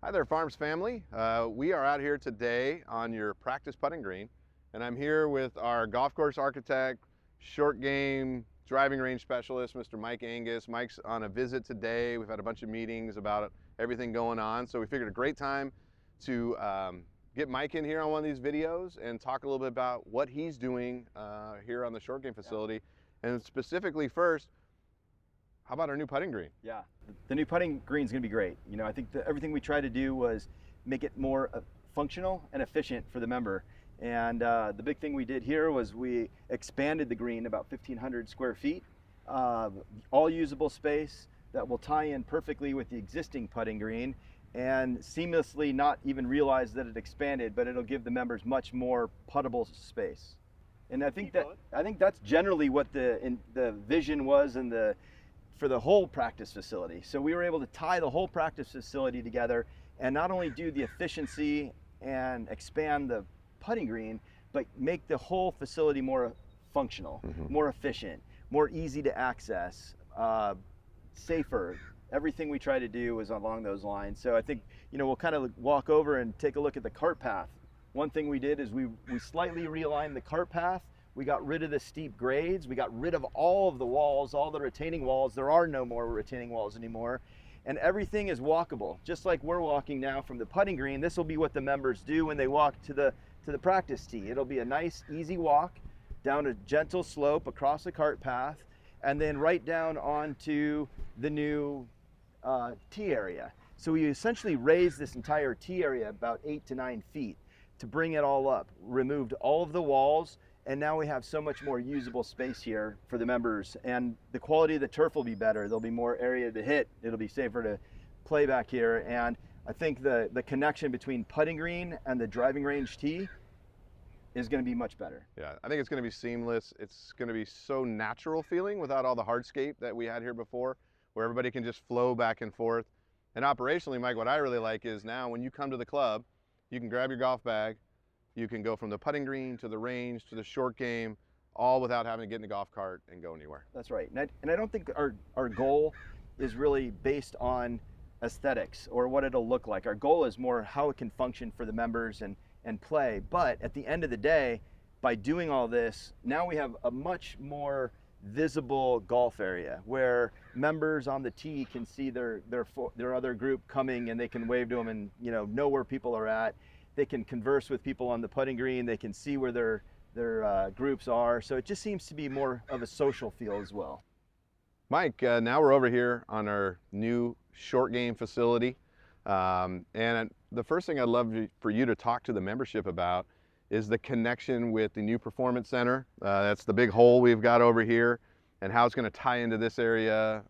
Hi there, Farms family. We are out here today on your practice putting green, and I'm here with our golf course architect, short game driving range specialist, Mr. Mike Angus. Mike's on a visit today. We've had a bunch of meetings about everything going on, so we figured a great time to get Mike in here on one of these videos and talk a little bit about what he's doing here on the short game facility. And specifically first, how about our new putting green? Yeah, the new putting green is going to be great. You know, I think that everything we tried to do was make it more functional and efficient for the member. And the big thing we did here was we expanded the green about 1,500 square feet, all usable space that will tie in perfectly with the existing putting green and seamlessly not even realize that it expanded, but it'll give the members much more puttable space. And I think that's generally what the vision was for the whole practice facility. So we were able to tie the whole practice facility together and not only do the efficiency and expand the putting green, but make the whole facility more functional, more efficient, more easy to access, safer. Everything we try to do was along those lines. So I think, you know, we'll kind of walk over and take a look at the cart path. One thing we did is we slightly realigned the cart path. We got rid of the steep grades. We got rid of all of the walls, all the retaining walls. There are no more retaining walls anymore. And everything is walkable. Just like we're walking now from the putting green, this will be what the members do when they walk to the practice tee. It'll be a nice, easy walk down a gentle slope across the cart path, and then right down onto the new tee area. So we essentially raised this entire tee area about 8 to 9 feet to bring it all up, removed all of the walls, and now we have so much more usable space here for the members, and the quality of the turf will be better. There'll be more area to hit. It'll be safer to play back here, and I think the connection between putting green and the driving range tee is going to be much better. Yeah, I think it's going to be seamless. It's going to be so natural feeling without all the hardscape that we had here before, where everybody can just flow back and forth. And operationally, Mike, what I really like is now when you come to the club, you can grab your golf bag, you can go from the putting green to the range to the short game, all without having to get in the golf cart and go anywhere. That's right. And I don't think our goal is really based on aesthetics or what it'll look like. Our goal is more how it can function for the members and play. But at the end of the day, by doing all this, now we have a much more visible golf area where members on the tee can see their other group coming and they can wave to them and know where people are at. They can converse with people on the putting green. They can see where their groups are. So it just seems to be more of a social feel as well. Mike, now we're over here on our new short game facility. And the first thing I'd love for you to talk to the membership about is the connection with the new performance center. That's the big hole we've got over here, and how it's going to tie into this area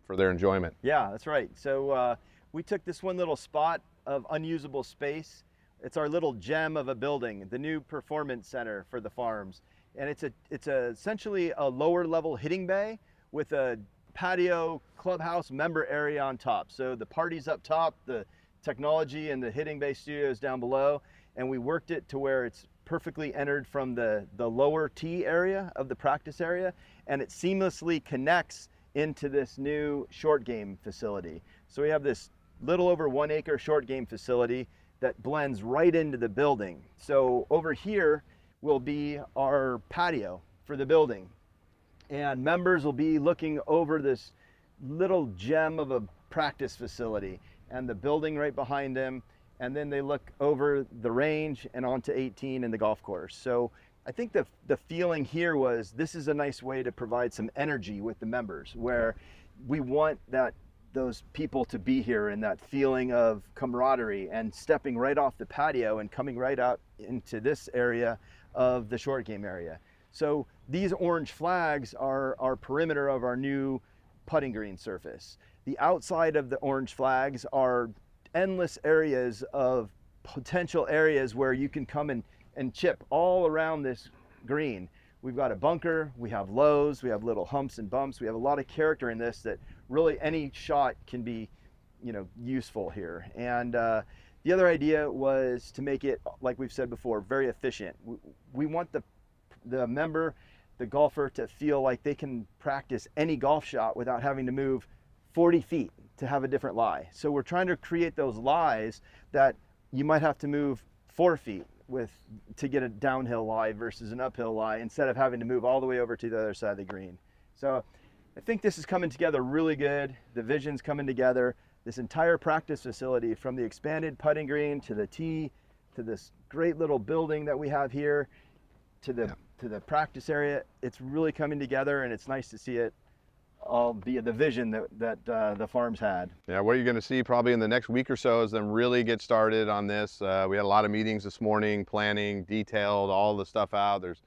for their enjoyment. Yeah, that's right. So we took this one little spot of unusable space. It's our little gem of a building, the new performance center for the farms. And it's essentially a lower level hitting bay with a patio clubhouse member area on top. So the party's up top, the technology and the hitting bay studios down below. And we worked it to where it's perfectly entered from the lower tee area of the practice area. And it seamlessly connects into this new short game facility. So we have this little over 1 acre short game facility that blends right into the building. So over here will be our patio for the building. And members will be looking over this little gem of a practice facility and the building right behind them. And then they look over the range and onto 18 and the golf course. So I think the feeling here was this is a nice way to provide some energy with the members, where we want those people to be here and that feeling of camaraderie and stepping right off the patio and coming right out into this area of the short game area. So these orange flags are our perimeter of our new putting green surface. The outside of the orange flags are endless areas of potential areas where you can come and chip all around this green. We've got a bunker, we have lows, we have little humps and bumps. We have a lot of character in this that really any shot can be, useful here. And the other idea was to make it, like we've said before, very efficient. We want the member, the golfer, to feel like they can practice any golf shot without having to move 40 feet to have a different lie. So we're trying to create those lies that you might have to move 4 feet to get a downhill lie versus an uphill lie, instead of having to move all the way over to the other side of the green. So I think this is coming together really good. The vision's coming together. This entire practice facility, from the expanded putting green to the tee, to this great little building that we have here, to the practice area, it's really coming together, and it's nice to see it all be the vision that the farms had. Yeah, what you're going to see probably in the next week or so is them really get started on this. We had a lot of meetings this morning, planning, detailed all the stuff out. There's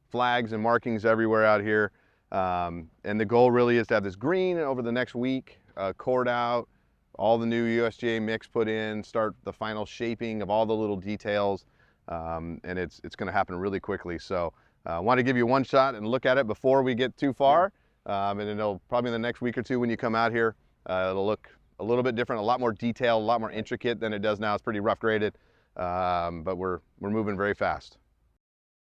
flags and markings everywhere out here. And the goal really is to have this green over the next week, cored out, all the new USGA mix put in, start the final shaping of all the little details, and it's going to happen really quickly. So I want to give you one shot and look at it before we get too far. And it'll probably in the next week or two when you come out here, it'll look a little bit different, a lot more detailed, a lot more intricate than it does now. It's pretty rough graded, but we're moving very fast.